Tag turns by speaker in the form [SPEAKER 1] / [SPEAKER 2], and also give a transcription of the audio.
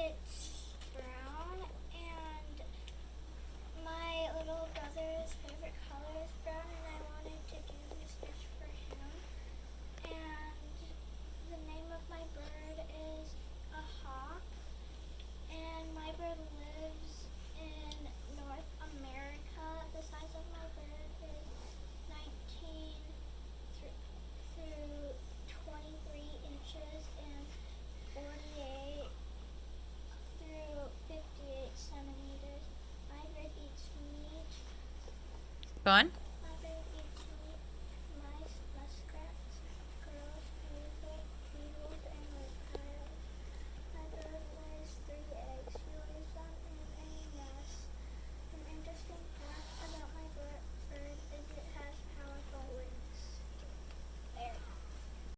[SPEAKER 1] It's brown, and my little brother's favorite color is brown, and I wanted to do this dish for him. And the name of my bird is a hawk, and my bird lives in North America. The size of my bird is 19 through 23 inches and 48 through 58 centimeters. My bird eats meat.
[SPEAKER 2] Go on.